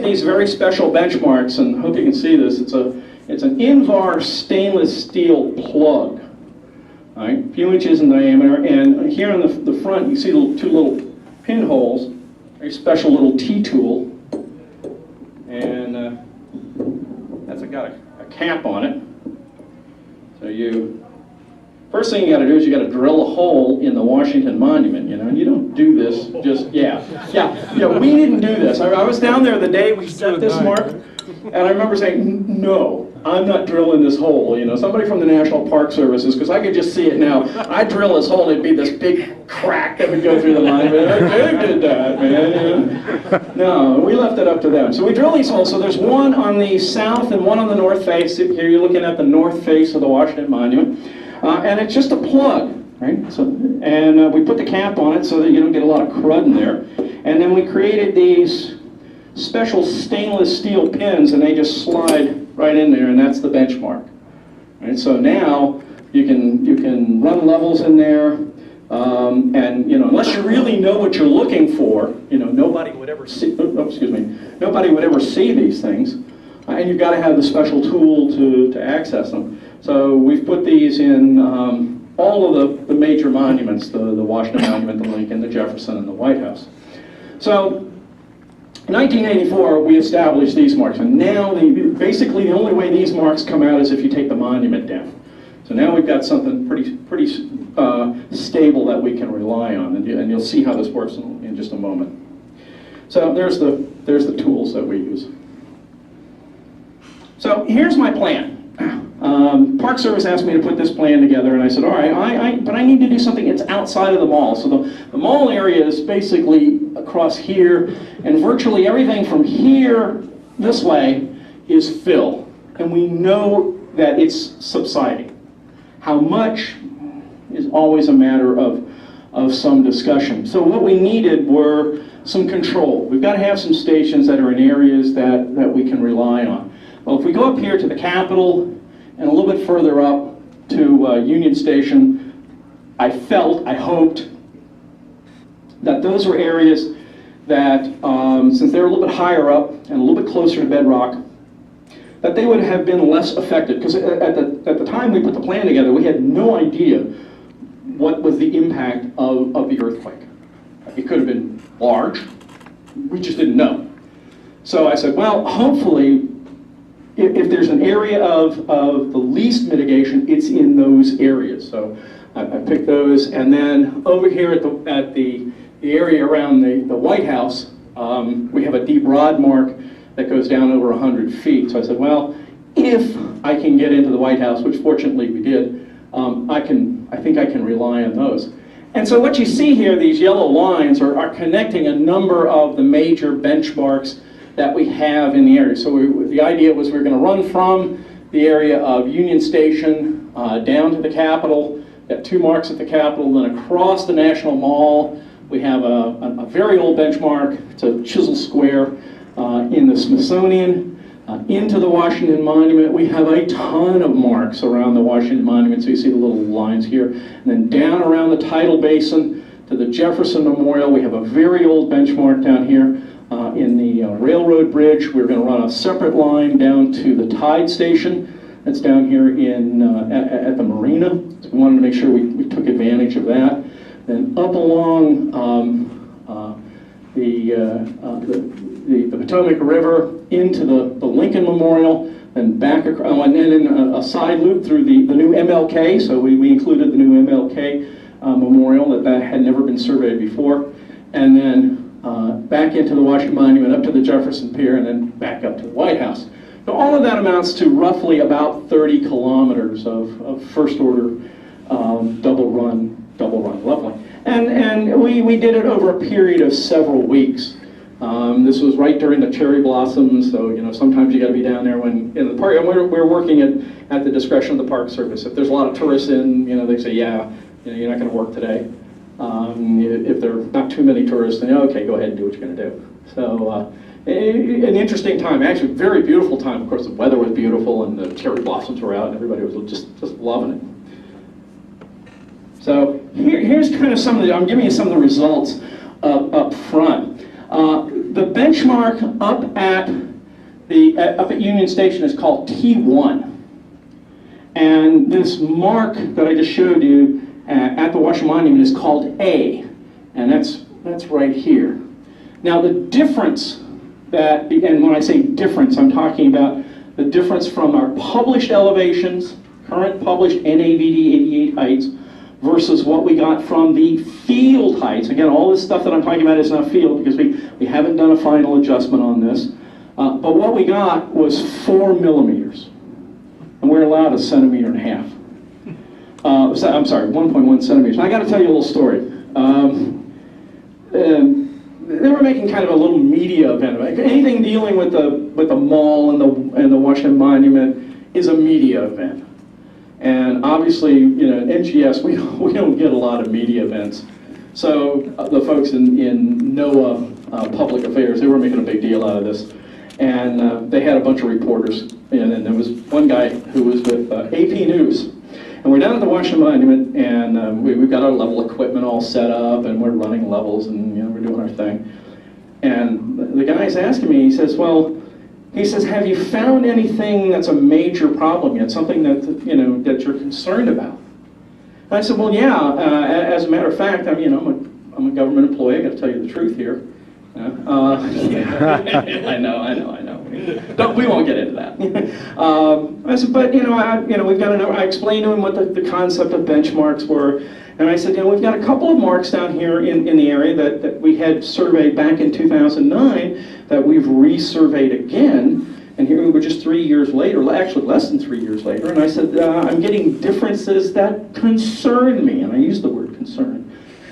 these very special benchmarks, and I hope you can see this. It's an Invar stainless steel plug, all right, a few inches in diameter, and here on the front you see two little pinholes, a special little T-tool, and that's got a cap on it. So first thing you got to do is you got to drill a hole in the Washington Monument, and you don't do this just, we didn't do this. I was down there the day we set this mark, and I remember saying, no, I'm not drilling this hole. Somebody from the National Park Services, because I could just see it now. I'd drill this hole, and it'd be this big crack that would go through the monument. They did that, man. No, we left it up to them. So we drill these holes. So there's one on the south and one on the north face. Here you're looking at the north face of the Washington Monument. And it's just a plug, right? So, and we put the cap on it so that you don't get a lot of crud in there. And then we created these special stainless steel pins, and they just slide right in there, and that's the benchmark. Right? So now you can run levels in there, and unless you really know what you're looking for, nobody would ever see. Nobody would ever see these things, and you've got to have the special tool to access them. So we've put these in all of the major monuments, the Washington Monument, the Lincoln, the Jefferson, and the White House. So in 1984, we established these marks, and now basically the only way these marks come out is if you take the monument down. So now we've got something pretty stable that we can rely on, and you'll see how this works in just a moment. So there's the tools that we use. So here's my plan. Park Service asked me to put this plan together, and I said, all right, but I need to do something that's outside of the mall. So the mall area is basically across here, and virtually everything from here this way is fill. And we know that it's subsiding. How much is always a matter of some discussion. So what we needed were some control. We've got to have some stations that are in areas that we can rely on. Well, if we go up here to the Capitol, and a little bit further up to Union Station, I hoped that those were areas that, since they're a little bit higher up and a little bit closer to bedrock, that they would have been less affected. Because at the time we put the plan together, we had no idea what was the impact of the earthquake. It could have been large. We just didn't know. So I said, well, hopefully, if there's an area of the least mitigation, it's in those areas. So I picked those, and then over here at the area around the White House, we have a deep rod mark that goes down over 100 feet. So I said, well, if I can get into the White House, which fortunately we did, I think I can rely on those. And so what you see here, these yellow lines are connecting a number of the major benchmarks that we have in the area. So the idea was we were going to run from the area of Union Station down to the Capitol, got 2 marks at the Capitol, then across the National Mall, we have a very old benchmark. It's a chisel square in the Smithsonian. Into the Washington Monument, we have a ton of marks around the Washington Monument, so you see the little lines here. And then down around the tidal basin to the Jefferson Memorial, we have a very old benchmark down here. In the railroad bridge, we're going to run a separate line down to the tide station. That's down here at the marina. So we wanted to make sure we took advantage of that. Then up along the Potomac River into the Lincoln Memorial, and back across, and then a side loop through the new MLK. So we included the new MLK memorial that had never been surveyed before, and then back into the Washington Monument, up to the Jefferson Pier, and then back up to the White House. So all of that amounts to roughly about 30 kilometers of first order double run leveling. And we did it over a period of several weeks. This was right during the cherry blossoms, so sometimes you got to be down there when in the park. And we're working at the discretion of the Park Service. If there's a lot of tourists in, they say, yeah, you're not going to work today. If there are not too many tourists, then okay, go ahead and do what you're going to do. So an interesting time, actually very beautiful time. Of course, the weather was beautiful and the cherry blossoms were out and everybody was just loving it. So here's kind of I'm giving you some of the results up front. The benchmark up at Union Station is called T1. And this mark that I just showed you at the Washington Monument is called A. And that's right here. Now the difference and when I say difference, I'm talking about the difference from our published elevations, current published NAVD 88 heights, versus what we got from the field heights. Again, all this stuff that I'm talking about is not field because we haven't done a final adjustment on this. But what we got was 4 millimeters. And we're allowed a 1.5 centimeters. I'm sorry, 1.1 centimeters. And I got to tell you a little story. They were making kind of a little media event. Anything dealing with the mall and the Washington Monument is a media event. And obviously, you know, at NGS, we don't get a lot of media events. So the folks in NOAA Public Affairs, they were making a big deal out of this. And they had a bunch of reporters, and there was one guy who was with AP News. And we're down at the Washington Monument, and we've got our level equipment all set up, and we're running levels, and you know, we're doing our thing. And the guy's asking me, he says, have you found anything that's a major problem yet, something that, you know, that you're concerned about? And I said, well, yeah, as a matter of fact, I'm a government employee, I got to tell you the truth here. Yeah. I know. We won't get into that. I said, but we've got I explained to him what the concept of benchmarks were, and I said, we've got a couple of marks down here in the area that we had surveyed back in 2009 that we've resurveyed again, and here we were just 3 years later, actually less than 3 years later, and I said, I'm getting differences that concern me, and I used the word concern.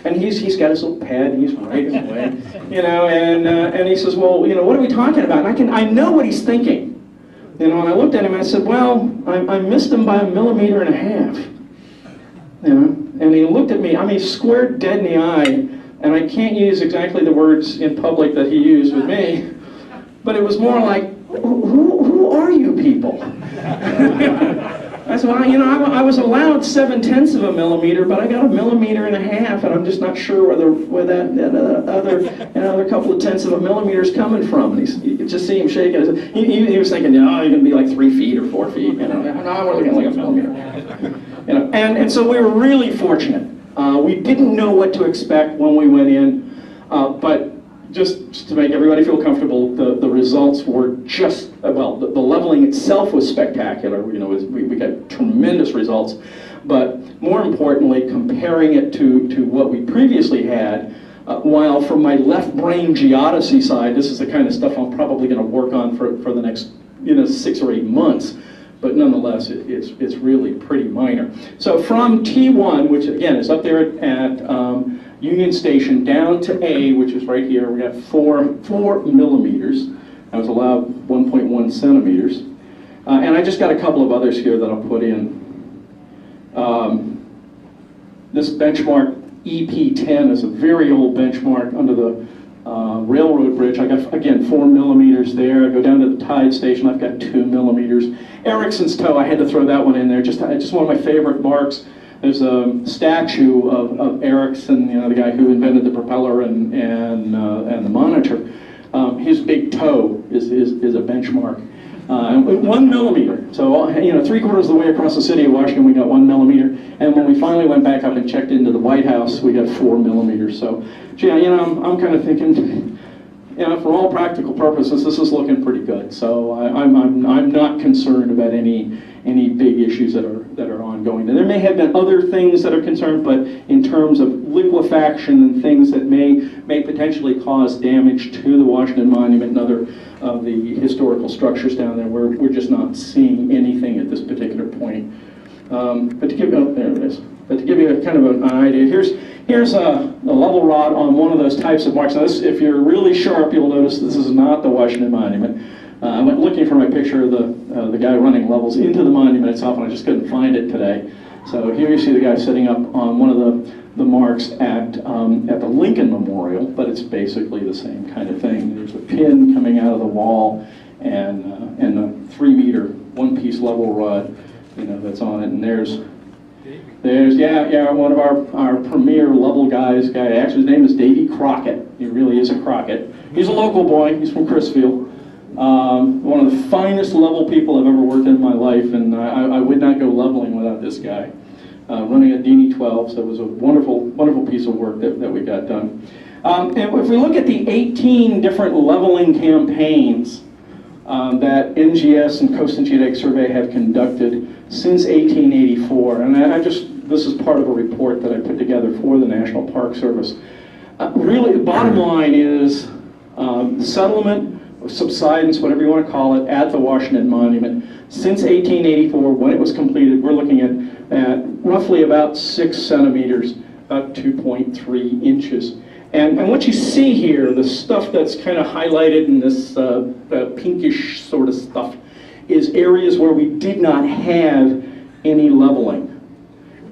And he's got his little pad, and he's writing away, and he says, well, what are we talking about? And I know what he's thinking. And I looked at him and I said, well, I missed him by 1.5 millimeters. And he looked at me, squared dead in the eye, and I can't use exactly the words in public that he used with me, but it was more like, who are you people? I said, well, I was allowed 0.7 of a millimeter, but I got 1.5 millimeters, and I'm just not sure where that other couple of tenths of a millimeter is coming from. And you could just see him shaking. He was thinking, you're going to be like 3 feet or 4 feet. No, we're looking at like 1 millimeter. And so we were really fortunate. We didn't know what to expect when we went in, but just to make everybody feel comfortable, the results were just, the leveling itself was spectacular. We got tremendous results, but more importantly, comparing it to what we previously had, while from my left brain geodesy side, this is the kind of stuff I'm probably going to work on for the next 6 or 8 months, but nonetheless, it's really pretty minor. So from T1, which again is up there at Union Station, down to A, which is right here, we got 4 millimeters. I was allowed 1.1 centimeters. And I just got a couple of others here that I'll put in. This benchmark EP10 is a very old benchmark under the railroad bridge. I got, again, 4 millimeters there. I go down to the tide station, I've got 2 millimeters. Erickson's toe, I had to throw that one in there. Just one of my favorite marks. There's a statue of Erickson, the guy who invented the propeller and the monitor. His big toe is a benchmark. 1 millimeter. So 3/4 of the way across the city of Washington, we got 1 millimeter. And when we finally went back up and checked into the White House, we got 4 millimeters. So, gee, I'm kind of thinking, for all practical purposes, this is looking pretty good. So I'm not concerned about any big issues that are ongoing. And there may have been other things that are concerned, but in terms of liquefaction and things that may potentially cause damage to the Washington Monument and other of the historical structures down there, we're just not seeing anything at this particular point. But to give you a kind of an idea, here's a level rod on one of those types of marks. Now, if you're really sharp, you'll notice this is not the Washington Monument. I went looking for my picture of the guy running levels into the monument itself, and I just couldn't find it today. So here you see the guy sitting up on one of the marks at the Lincoln Memorial, but it's basically the same kind of thing. There's a pin coming out of the wall, and a 3-meter one-piece level rod, that's on it. And there's one of our premier level guys. Actually, his name is Davy Crockett. He really is a Crockett. He's a local boy. He's from Crisfield. One of the finest level people I've ever worked in my life, and I would not go leveling without this guy. Running a Dini 12, so it was a wonderful, wonderful piece of work that we got done. And if we look at the 18 different leveling campaigns that NGS and Coast and Geodetic Survey have conducted since 1884, and this is part of a report that I put together for the National Park Service. Really, the bottom line is settlement, or subsidence, whatever you want to call it, at the Washington Monument. Since 1884, when it was completed, we're looking at roughly about 6 centimeters, about 2.3 inches. And what you see here, the stuff that's kind of highlighted in this pinkish sort of stuff, is areas where we did not have any leveling.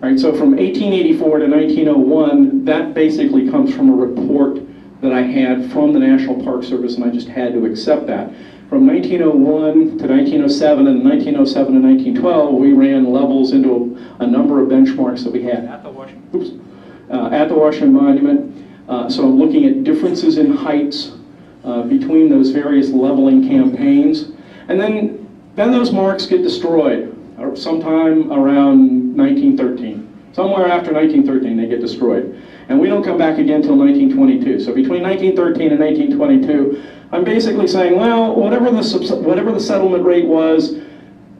Right, so from 1884 to 1901, that basically comes from a report that I had from the National Park Service, and I just had to accept that. From 1901 to 1907, and 1907 to 1912, we ran levels into a number of benchmarks that we had at the Washington Monument. So I'm looking at differences in heights between those various leveling campaigns. And then those marks get destroyed sometime around 1913. Somewhere after 1913 they get destroyed. And we don't come back again until 1922. So between 1913 and 1922, I'm basically saying, well, whatever the settlement rate was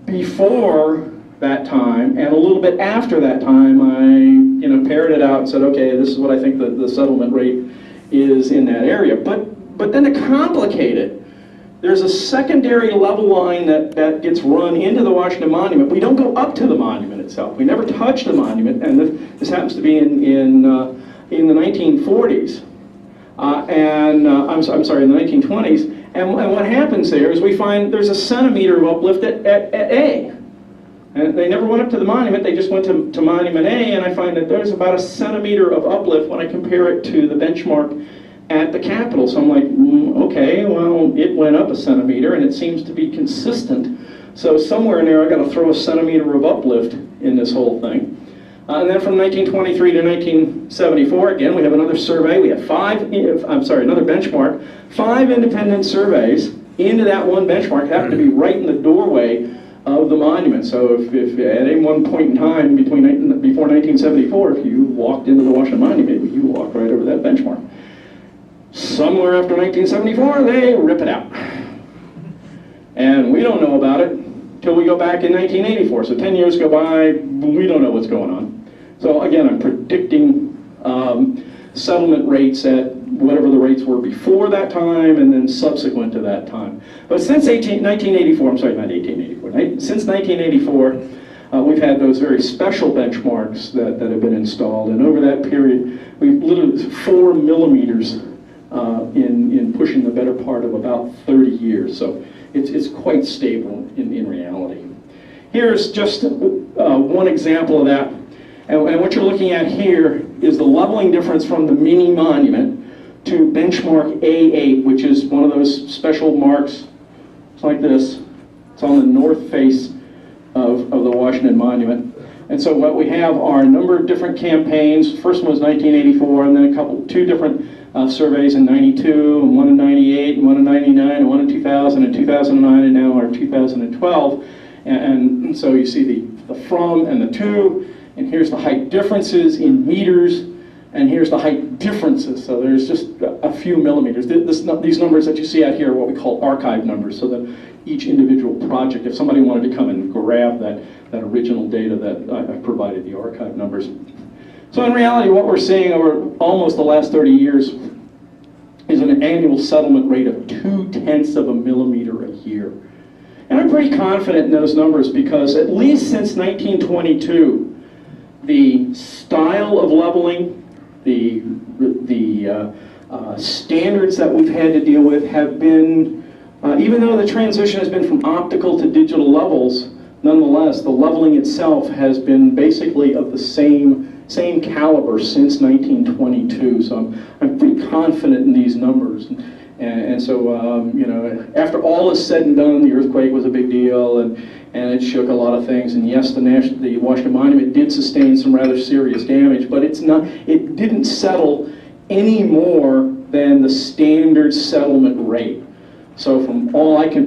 before that time and a little bit after that time, I paired it out and said, okay, this is what I think the settlement rate is in that area. But then to complicate it, there's a secondary level line that gets run into the Washington Monument. We don't go up to the monument itself. We never touch the monument, and this happens to be in the 1940s. I'm sorry, in the 1920s. And what happens there is we find there's a centimeter of uplift at A. And they never went up to the monument, they just went to Monument A, and I find that there's about a centimeter of uplift when I compare it to the benchmark at the Capitol. So I'm like, okay, well, it went up a centimeter, and it seems to be consistent. So somewhere in there, I got to throw a centimeter of uplift in this whole thing. And then from 1923 to 1974, again, we have another survey. We have another benchmark. 5 independent surveys into that one benchmark happen to be right in the doorway of the monument. So if at any one point in time before 1974, if you walked into the Washington Monument, you walked right over that benchmark. Somewhere after 1974, they rip it out. And we don't know about it until we go back in 1984. So 10 years go by, we don't know what's going on. So again, I'm predicting settlement rates at whatever the rates were before that time and then subsequent to that time. But since 1984, we've had those very special benchmarks that have been installed. And over that period, we've literally 4 millimeters in pushing the better part of about 30 years. So it's quite stable in reality. Here's just one example of that. And what you're looking at here is the leveling difference from the mini monument to benchmark A8, which is one of those special marks. It's like this. It's on the north face of the Washington Monument. And so what we have are a number of different campaigns. First one was 1984, and then two different surveys in 92, and one in 98, and one in 99, and one in 2000, and 2009, and now our 2012. And so you see the from and the to, and here's the height differences in meters, and here's the height differences. So there's just a few millimeters. These numbers that you see out here are what we call archive numbers, so that each individual project, if somebody wanted to come and grab that original data, that I provided the archive numbers. So in reality, what we're seeing over almost the last 30 years is an annual settlement rate of 0.2 of a millimeter a year. And I'm pretty confident in those numbers because at least since 1922, the style of leveling, the standards that we've had to deal with have been, even though the transition has been from optical to digital levels, nonetheless, the leveling itself has been basically of the same caliber since 1922. So I'm pretty confident in these numbers. And so, after all is said and done, the earthquake was a big deal, and it shook a lot of things. And yes, the Washington Monument did sustain some rather serious damage, but it didn't settle any more than the standard settlement rate. So from all I can